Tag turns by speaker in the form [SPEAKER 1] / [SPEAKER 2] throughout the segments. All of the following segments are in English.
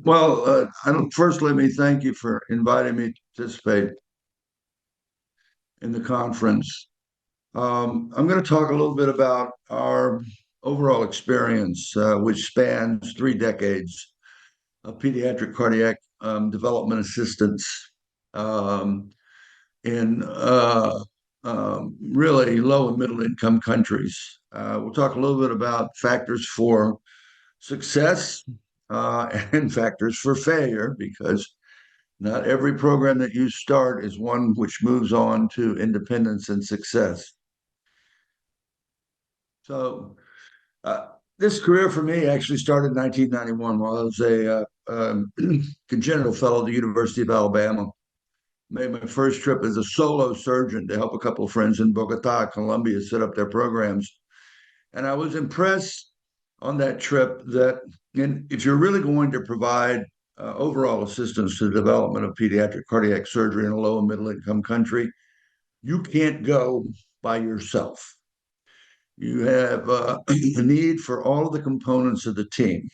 [SPEAKER 1] Well, first, let me thank you for inviting me to participate in the conference. I'm going to talk a little bit about our overall experience, which spans 3 decades of pediatric cardiac development assistance um, in really low and middle income countries. We'll talk a little bit about factors for success and factors for failure, because not every program that you start is one which moves on to independence and success. So, uh, this career for me actually started in 1991 while I was a congenital fellow at the University of Alabama. Made my first trip as a solo surgeon to help a couple of friends in Bogota, Colombia, set up their programs. And I was impressed on that trip that if you're really going to provide overall assistance to the development of pediatric cardiac surgery in a low and middle income country, you can't go by yourself. You have a need for all of the components of the team.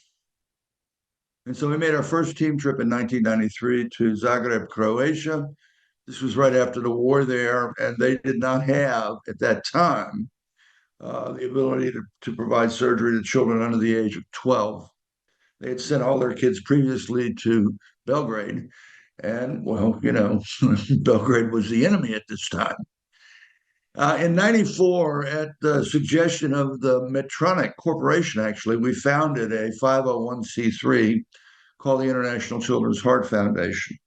[SPEAKER 1] And so we made our first team trip in 1993 to Zagreb, Croatia. This was right after the war there, and they did not have at that time the ability to provide surgery to children under the age of 12. They had sent all their kids previously to Belgrade, and well, Belgrade was the enemy at this time. In 94, at the suggestion of the Medtronic Corporation, actually, we founded a 501c3 called the International Children's Heart Foundation.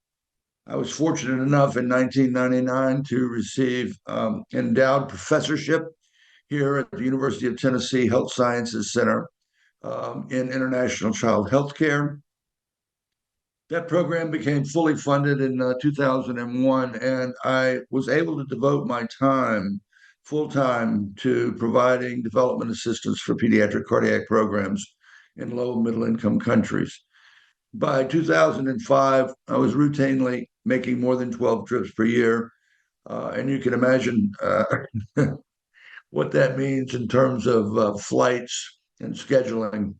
[SPEAKER 1] I was fortunate enough in 1999 to receive endowed professorship here at the University of Tennessee Health Sciences Center in international child health care. That program became fully funded in 2001, and I was able to devote my time full time to providing development assistance for pediatric cardiac programs in low and middle income countries. By 2005, I was routinely making more than 12 trips per year. And you can imagine what that means in terms of flights and scheduling.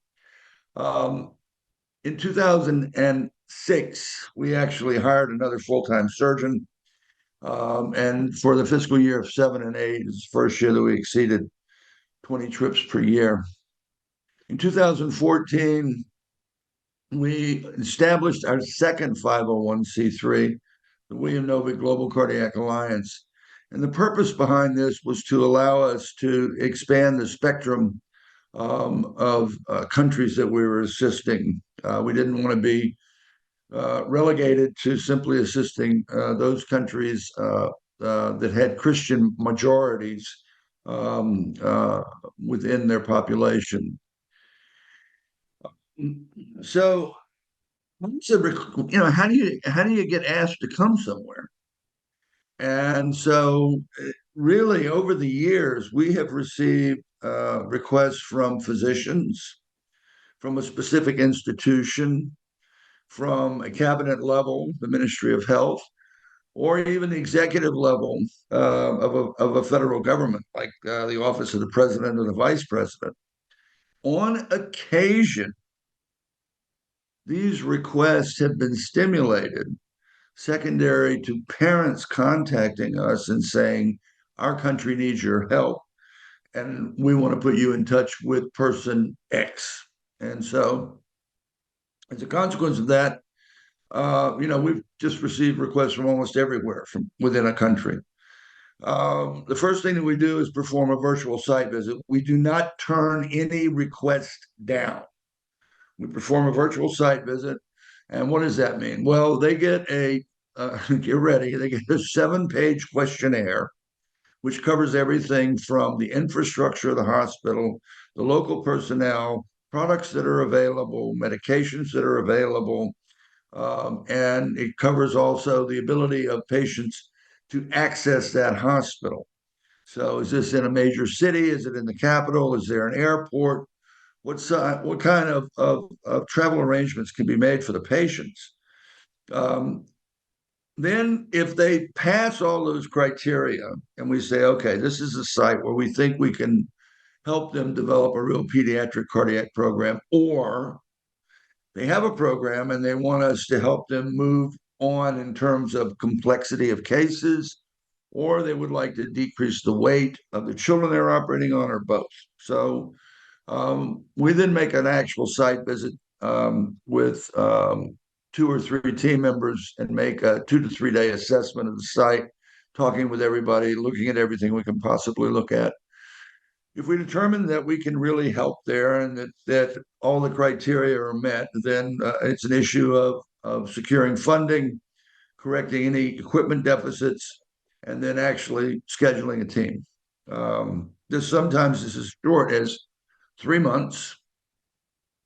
[SPEAKER 1] Um, in 2006, we actually hired another full-time surgeon. And for the fiscal year of 7 and 8, it's the first year that we exceeded 20 trips per year. In 2014, we established our second 501c3, the William Novick Global Cardiac Alliance. And the purpose behind this was to allow us to expand the spectrum of countries that we were assisting. We didn't want to be relegated to simply assisting those countries that had Christian majorities um, uh, within their population. So, how do you get asked to come somewhere? And so, really, over the years, we have received requests from physicians, from a specific institution, from a cabinet level, the Ministry of Health, or even the executive level of a federal government, like the office of the president or the vice president. On occasion, these requests have been stimulated secondary to parents contacting us and saying, our country needs your help, and we want to put you in touch with person X. And so, as a consequence of that, we've just received requests from almost everywhere from within a country. The first thing that we do is perform a virtual site visit. We do not turn any request down. We perform a virtual site visit. And what does that mean? Well, they get get ready, they get a 7-page questionnaire, which covers everything from the infrastructure of the hospital, the local personnel, products that are available, medications that are available, and it covers also the ability of patients to access that hospital. So, is this in a major city? Is it in the capital? Is there an airport? What kind of travel arrangements can be made for the patients? Um, then, if they pass all those criteria, and we say, okay, this is a site where we think we can help them develop a real pediatric cardiac program, or they have a program and they want us to help them move on in terms of complexity of cases, or they would like to decrease the weight of the children they're operating on, or both. So we then make an actual site visit with 2 or 3 team members and make a 2 to 3 day assessment of the site, talking with everybody, looking at everything we can possibly look at. If we determine that we can really help there and that all the criteria are met, then it's an issue of securing funding, correcting any equipment deficits, and then actually scheduling a team. Sometimes this is short as 3 months,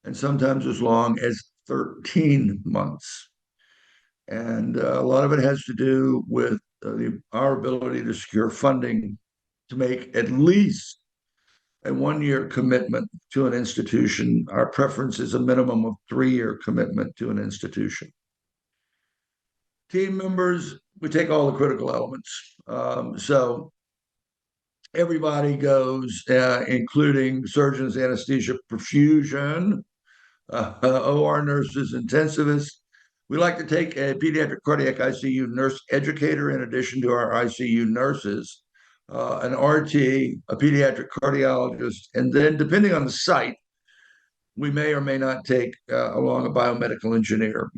[SPEAKER 1] and sometimes as long as 13 months. And a lot of it has to do with our ability to secure funding to make at least a 1 year commitment to an institution. Our preference is a minimum of 3 year commitment to an institution. Team members, we take all the critical elements. So everybody goes, including surgeons, anesthesia, perfusion, OR nurses, intensivists. We like to take a pediatric cardiac ICU nurse educator in addition to our ICU nurses, an RT, a pediatric cardiologist, and then depending on the site, we may or may not take along a biomedical engineer.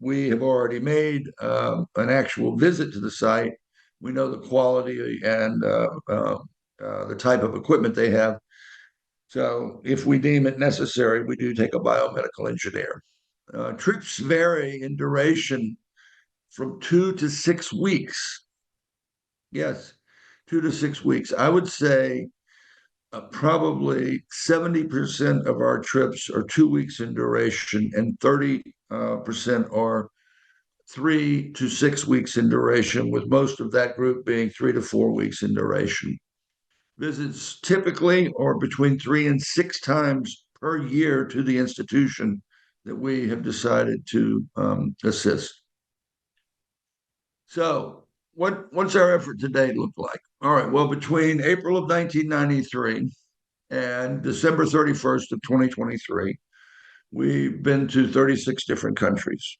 [SPEAKER 1] We have already made an actual visit to the site. We know the quality and the type of equipment they have. So if we deem it necessary, we do take a biomedical engineer. Trips vary in duration from 2 to 6 weeks. Yes, 2 to 6 weeks. I would say probably 70% of our trips are 2 weeks in duration, and 30% are 3 to 6 weeks in duration, with most of that group being 3 to 4 weeks in duration. Visits typically are between 3 and 6 times per year to the institution that we have decided to assist. So, what's our effort to date look like? All right. Well, between April of 1993 and December 31st of 2023, we've been to 36 different countries.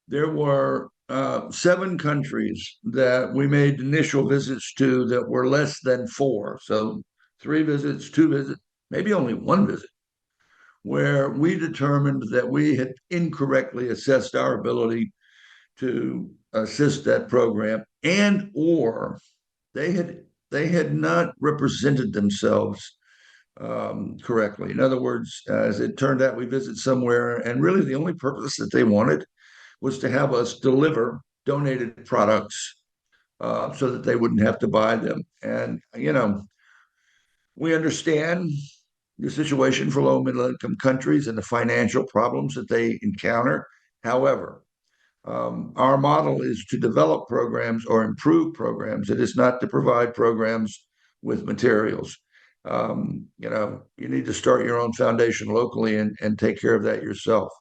[SPEAKER 1] There were 7 countries that we made initial visits to that were less than 4. So 3 visits, 2 visits, maybe only 1 visit, where we determined that we had incorrectly assessed our ability to assist that program, and or they had not represented themselves correctly. In other words, as it turned out, we visited somewhere, and really the only purpose that they wanted was to have us deliver donated products so that they wouldn't have to buy them. And, we understand the situation for low middle income countries and the financial problems that they encounter. However, our model is to develop programs or improve programs. It is not to provide programs with materials. You need to start your own foundation locally and take care of that yourself.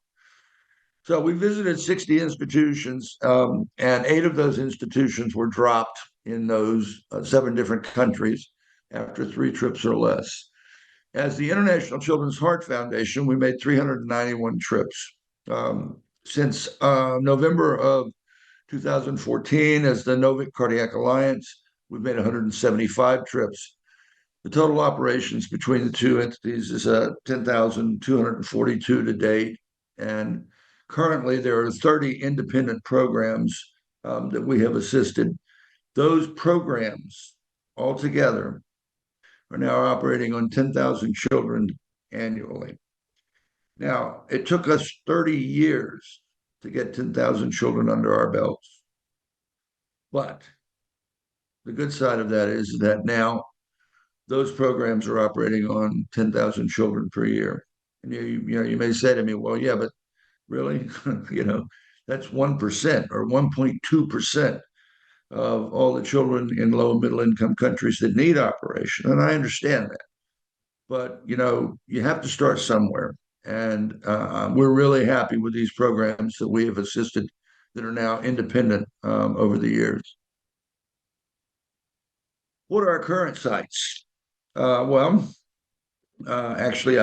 [SPEAKER 1] So we visited 60 institutions, and 8 of those institutions were dropped in those 7 different countries after 3 trips or less. As the International Children's Heart Foundation, we made 391 trips. Since November of 2014, as the Novick Cardiac Alliance, we've made 175 trips. The total operations between the 2 entities is 10,242 to date, and currently there are 30 independent programs that we have assisted. Those programs altogether are now operating on 10,000 children annually. Now, it took us 30 years to get 10,000 children under our belts. But the good side of that is that now those programs are operating on 10,000 children per year. And you may say to me, well, yeah, but really, that's 1% or 1.2% of all the children in low and middle income countries that need operation. And I understand that. But, you have to start somewhere. And we're really happy with these programs that we have assisted that are now independent over the years. What are our current sites? Well, actually,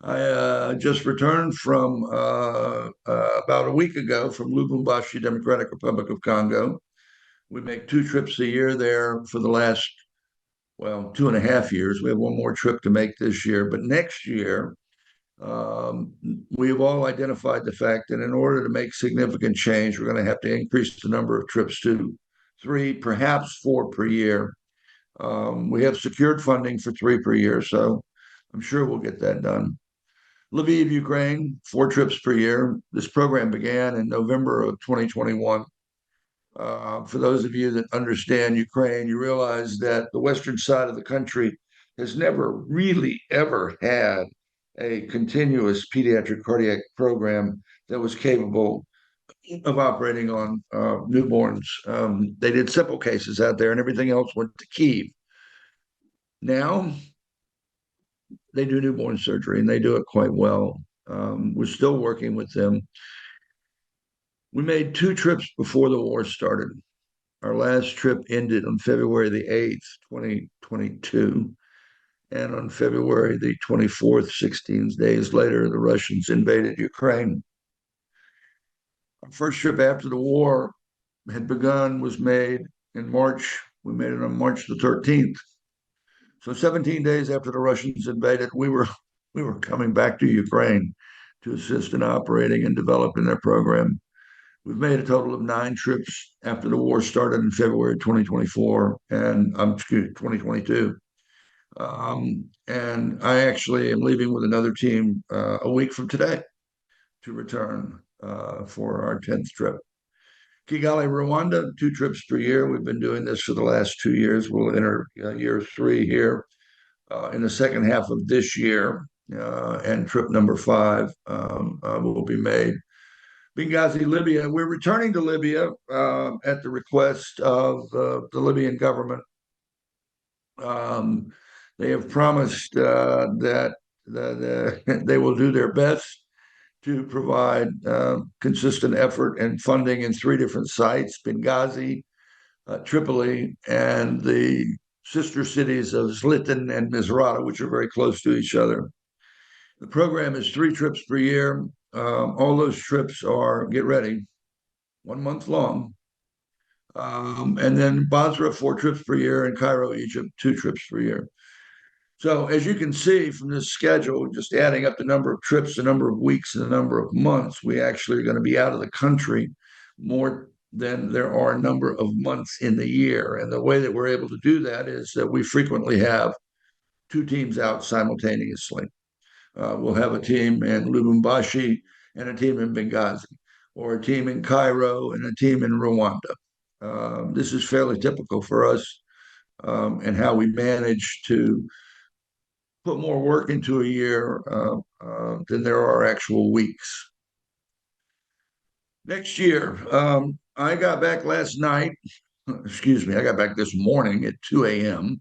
[SPEAKER 1] I just returned from about a week ago from Lubumbashi, Democratic Republic of Congo. We make two trips a year there for the last, well, 2.5 years. We have one more trip to make this year, but next year, um, we have all identified the fact that in order to make significant change, we're going to have to increase the number of trips to three, perhaps four per year. We have secured funding for three per year, so I'm sure we'll get that done. Lviv, Ukraine, four trips per year. This program began in November of 2021. For those of you that understand Ukraine, you realize that the western side of the country has never really ever had a continuous pediatric cardiac program that was capable of operating on newborns. They did simple cases out there, and everything else went to Kiev. Now they do newborn surgery, and they do it quite well. We're still working with them. We made two trips before the war started. Our last trip ended on February the 8th, 2022. And on February the 24th, 16 days later, the Russians invaded Ukraine. Our first trip after the war had begun was made in March. We made it on March the 13th. So 17 days after the Russians invaded, we were coming back to Ukraine to assist in operating and developing their program. We've made a total of 9 trips after the war started in February 2024 and 2022. And I actually am leaving with another team a week from today to return for our 10th trip. Kigali, Rwanda, 2 trips per year. We've been doing this for the last 2 years. We'll enter year 3 here in the second half of this year, and trip number 5 will be made. Benghazi, Libya. We're returning to Libya at the request of the Libyan government. They have promised that they will do their best to provide consistent effort and funding in 3 different sites: Benghazi, Tripoli, and the sister cities of Zliten and Misrata, which are very close to each other. The program is 3 trips per year. All those trips are, get ready, 1 month long. And then Basra, 4 trips per year, and Cairo, Egypt, 2 trips per year. So as you can see from this schedule, just adding up the number of trips, the number of weeks, and the number of months, we actually are going to be out of the country more than there are a number of months in the year. And the way that we're able to do that is that we frequently have 2 teams out simultaneously. We'll have a team in Lubumbashi and a team in Benghazi, or a team in Cairo and a team in Rwanda. This is fairly typical for us, and how we manage to put more work into a year than there are actual weeks. Next year, I got back last night. Excuse me, I got back this morning at 2 a.m.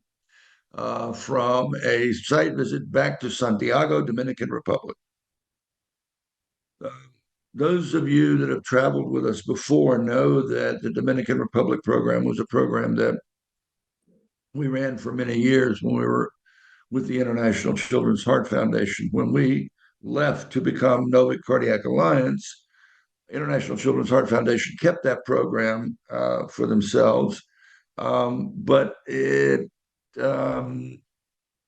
[SPEAKER 1] From a site visit back to Santiago, Dominican Republic. Those of you that have traveled with us before know that the Dominican Republic program was a program that we ran for many years when we were with the International Children's Heart Foundation. When we left to become Novick Cardiac Alliance, International Children's Heart Foundation kept that program for themselves, but it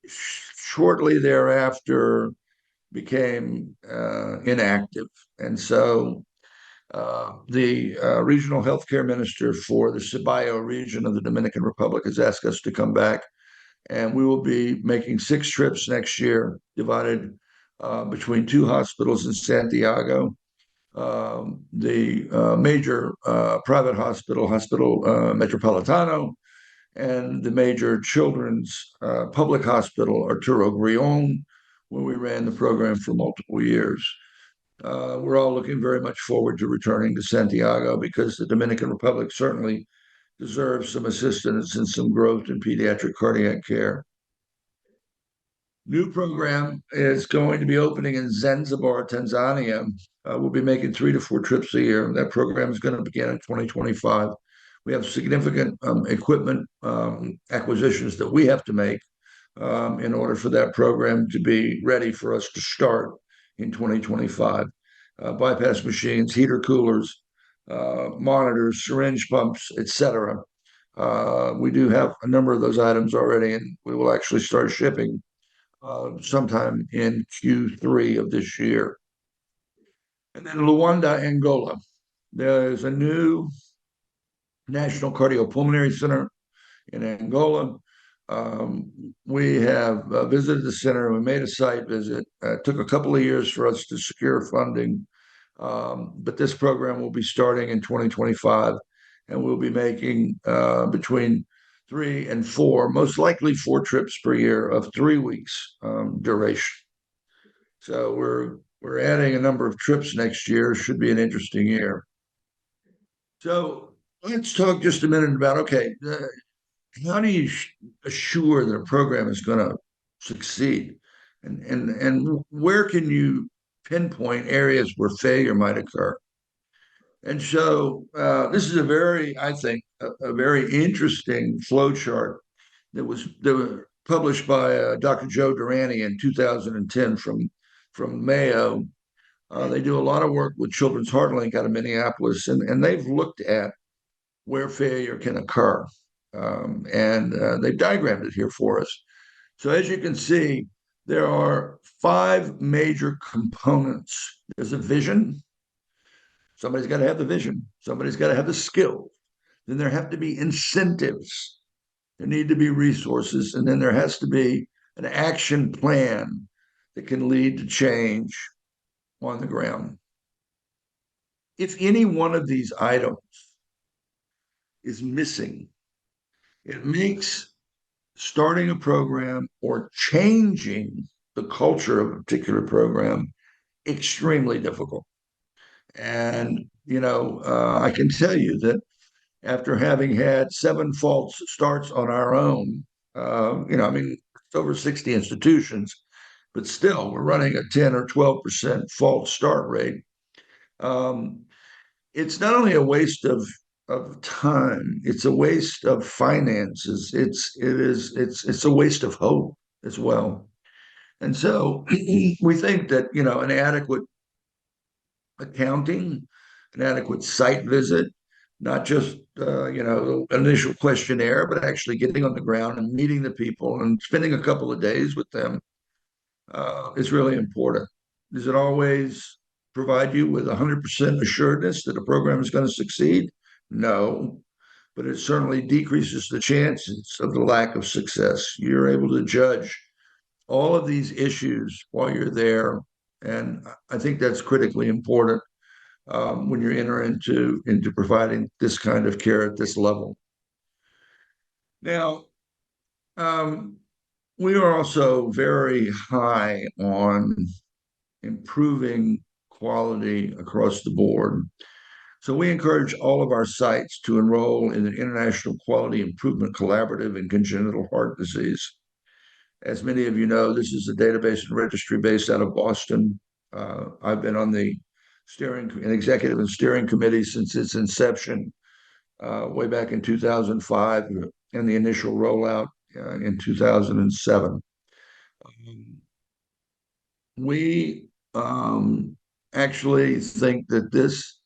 [SPEAKER 1] shortly thereafter became inactive. And so the regional healthcare minister for the Cibao region of the Dominican Republic has asked us to come back, and we will be making 6 trips next year, divided between 2 hospitals in Santiago. The major private hospital, Metropolitano, and the major children's public hospital, Arturo Grion, where we ran the program for multiple years. We're all looking very much forward to returning to Santiago, because the Dominican Republic certainly deserves some assistance and some growth in pediatric cardiac care. New program is going to be opening in Zanzibar, Tanzania. We'll be making 3 to 4 trips a year. That program is going to begin in 2025. We have significant equipment acquisitions that we have to make in order for that program to be ready for us to start in 2025. Bypass machines, heater coolers, monitors, syringe pumps, etc. We do have a number of those items already, and we will actually start shipping sometime in Q3 of this year. And then Luanda, Angola. There's a new National Cardiopulmonary Center in Angola. We have visited the center. We made a site visit. It took a couple of years for us to secure funding, but this program will be starting in 2025, and we'll be making between 3 and 4, most likely 4 trips per year of 3 weeks duration. So we're adding a number of trips next year. Should be an interesting year. So let's talk just a minute about, okay, how do you assure that a program is going to succeed, and where can you pinpoint areas where failure might occur? And so this is I think, a very interesting flow chart that was published by Dr. Joe Durrani in 2010 from Mayo. They do a lot of work with Children's Heart Link out of Minneapolis, and they've looked at where failure can occur. And they've diagrammed it here for us. So as you can see, there are 5 major components. There's a vision. Somebody's got to have the vision. Somebody's got to have the skill. Then there have to be incentives. There need to be resources. And then there has to be an action plan that can lead to change on the ground. If any one of these items is missing, it makes starting a program or changing the culture of a particular program extremely difficult. And, I can tell you that after having had 7 false starts on our own, it's over 60 institutions, but still we're running a 10 or 12% false start rate. It's not only a waste of time, it's a waste of finances. It's a waste of hope as well. And so we think that, an adequate accounting, an adequate site visit, not just initial questionnaire, but actually getting on the ground and meeting the people and spending a couple of days with them is really important. Does it always provide you with 100% assuredness that a program is going to succeed? No, but it certainly decreases the chances of the lack of success. You're able to judge all of these issues while you're there, and I think that's critically important when you're entering into providing this kind of care at this level. Now, we are also very high on improving quality across the board. So we encourage all of our sites to enroll in the International Quality Improvement Collaborative in Congenital Heart Disease. As many of you know, this is a database and registry based out of Boston. I've been on the executive and steering committee since its inception way back in 2005 and the initial rollout in 2007. We actually think that this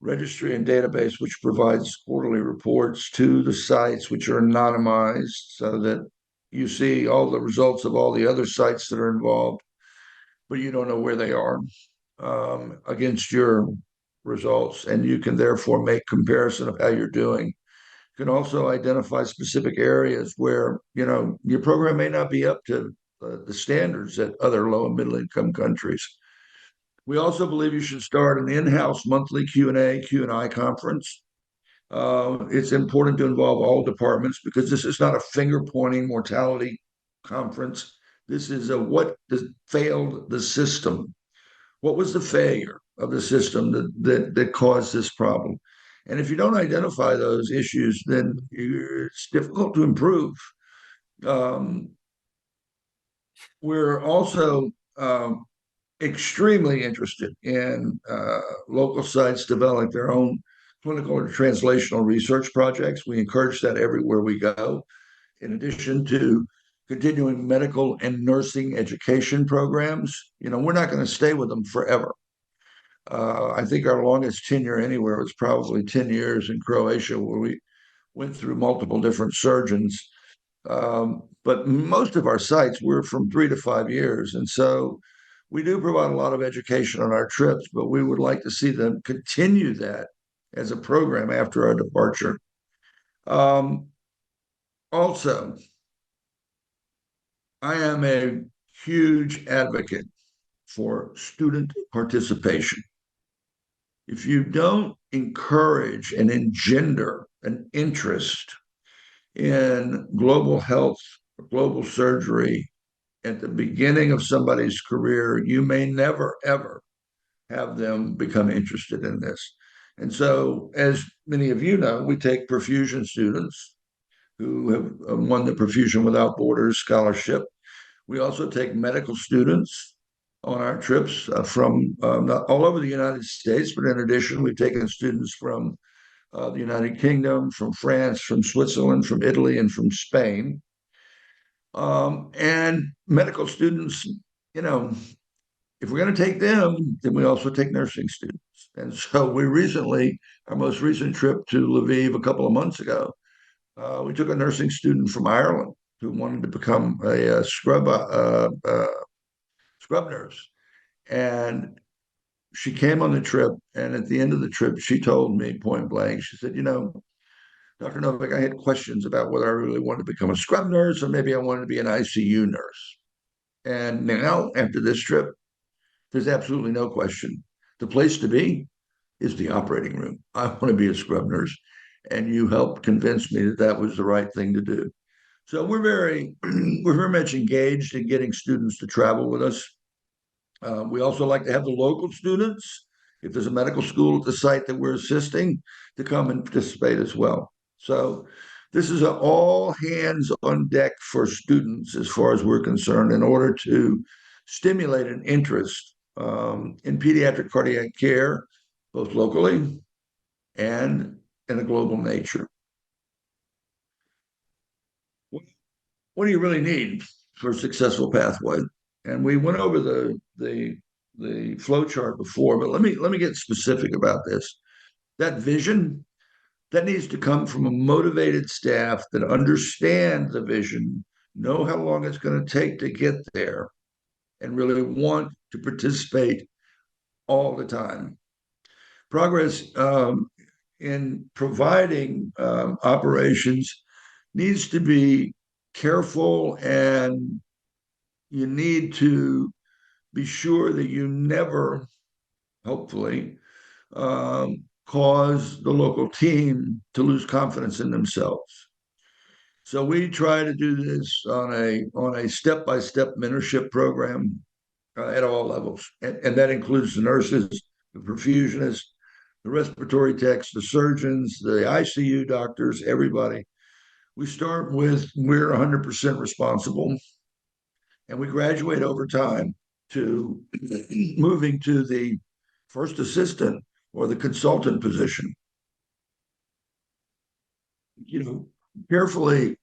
[SPEAKER 1] registry and database, which provides quarterly reports to the sites, which are anonymized, so that you see all the results of all the other sites that are involved, but you don't know where they are against your results, and you can therefore make comparison of how you're doing. You can also identify specific areas where your program may not be up to the standards at other low and middle income countries. We also believe you should start an in-house monthly Q&I conference. It's important to involve all departments because this is not a finger-pointing mortality conference. This is what failed the system. What was the failure of the system that caused this problem? And if you don't identify those issues, then it's difficult to improve. We're also extremely interested in local sites developing their own clinical or translational research projects. We encourage that everywhere we go. In addition to continuing medical and nursing education programs. We're not going to stay with them forever. I think our longest tenure anywhere was probably 10 years in Croatia, where we went through multiple different surgeons. But most of our sites were from 3 to 5 years. And so we do provide a lot of education on our trips, but we would like to see them continue that as a program after our departure. Um, Also, I am a huge advocate for student participation. If you don't encourage and engender an interest in global health, global surgery at the beginning of somebody's career, you may never, ever have them become interested in this. And so, as many of you know, we take perfusion students who have won the Perfusion Without Borders scholarship. We also take medical students on our trips from not all over the United States, but in addition, we've taken students from the United Kingdom, from France, from Switzerland, from Italy, and from Spain. And medical students, you know, if we're going to take them, then we also take nursing students. And so we recently, our most recent trip to Lviv a couple of months ago, we took a nursing student from Ireland who wanted to become a scrub nurse. And she came on the trip. And at the end of the trip, she told me point blank, she said, Dr. Novick, I had questions about whether I really wanted to become a scrub nurse or maybe I wanted to be an ICU nurse. And now, after this trip, there's absolutely no question. The place to be is the operating room. I want to be a scrub nurse. And you helped convince me that that was the right thing to do. So we're very much engaged in getting students to travel with us. We also like to have the local students, if there's a medical school at the site that we're assisting, to come and participate as well. So this is an all hands on deck for students as far as we're concerned in order to stimulate an interest in pediatric cardiac care, both locally and in a global nature. What do you really need for a successful pathway? And we went over the flow chart before, but let me get specific about this. That vision that needs to come from a motivated staff that understand the vision, know how long it's going to take to get there, and really want to participate all the time. Progress in providing operations needs to be careful, and you need to be sure that you never, hopefully, cause the local team to lose confidence in themselves. So we try to do this on a step by step mentorship program at all levels, and that includes the nurses, the perfusionists, the respiratory techs, the surgeons, the ICU doctors, everybody. We start with we're 100% responsible, and we graduate over time to moving to the first assistant or the consultant position. Carefully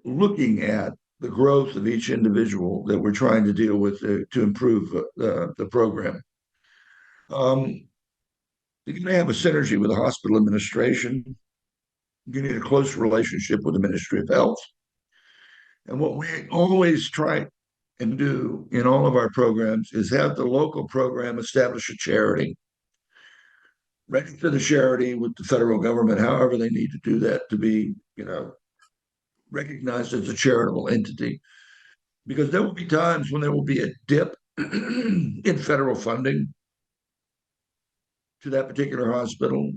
[SPEAKER 1] looking at the growth of each individual that we're trying to deal with to improve the program. You're going to have a synergy with the hospital administration. You need a close relationship with the Ministry of Health. And what we always try and do in all of our programs is have the local program establish a charity, register the charity with the federal government, however they need to do that to be, recognized as a charitable entity. Because there will be times when there will be a dip in federal funding to that particular hospital,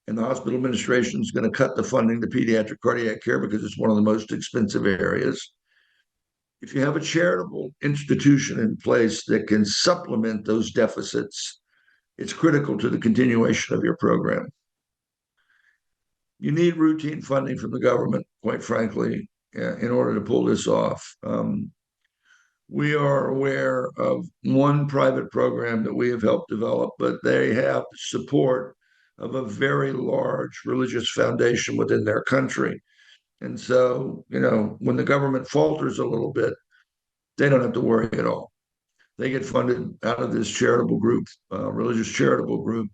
[SPEAKER 1] and the hospital administration is going to cut the funding to pediatric cardiac care because it's one of the most expensive areas. If you have a charitable institution in place that can supplement those deficits, it's critical to the continuation of your program. You need routine funding from the government, quite frankly, in order to pull this off. We are aware of one private program that we have helped develop, but they have support of a very large religious foundation within their country. And so, when the government falters a little bit, they don't have to worry at all. They get funded out of this charitable group, religious charitable group,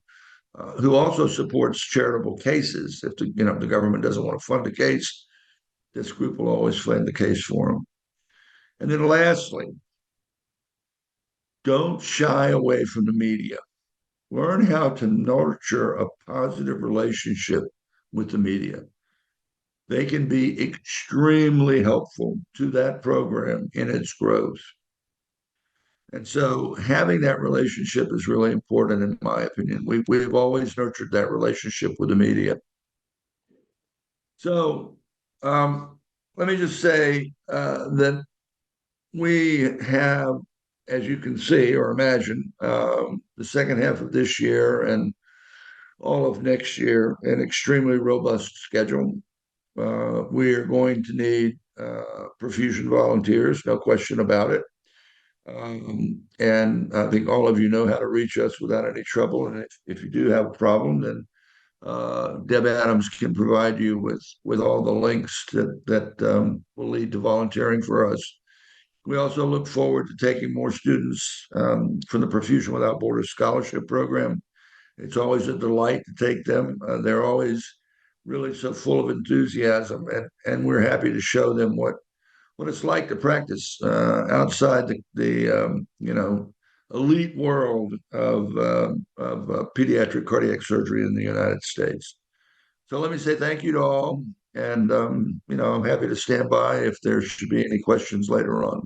[SPEAKER 1] who also supports charitable cases. If the government doesn't want to fund a case, this group will always fund the case for them. And then lastly, don't shy away from the media. Learn how to nurture a positive relationship with the media. They can be extremely helpful to that program in its growth. And so having that relationship is really important, in my opinion. We've always nurtured that relationship with the media. So let me just say that we have, as you can see or imagine, the second half of this year and all of next year, an extremely robust schedule. We are going to need perfusion volunteers, no question about it. And I think all of you know how to reach us without any trouble. And if you do have a problem, then Deb Adams can provide you with all the links that will lead to volunteering for us. We also look forward to taking more students from the Perfusion Without Borders Scholarship Program. It's always a delight to take them. They're always really so full of enthusiasm, and we're happy to show them what it's like to practice outside the elite world of pediatric cardiac surgery in the United States. So let me say thank you to all, and I'm happy to stand by if there should be any questions later on.